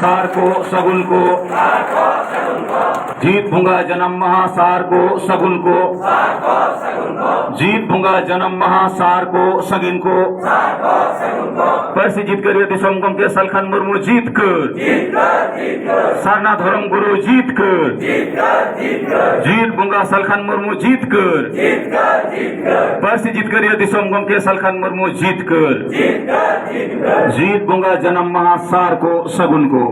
सार को सगुन को, जीत भूंगा जन्म महासार को सगुन को, जीत भूंगा जन्म महासार को सगिन को, पर्सि जीत कर यदि सोमगम के सलखन मुर्मू जीत कर, सरना धर्म गुरु जीत कर, जीत भूंगा सलखन मुर्मू जीत कर, पर्सि जीत कर यदि सोमगम के सलखन मुर्मू जीत कर, जीत भूंगा जन्म महासार को सगुन को।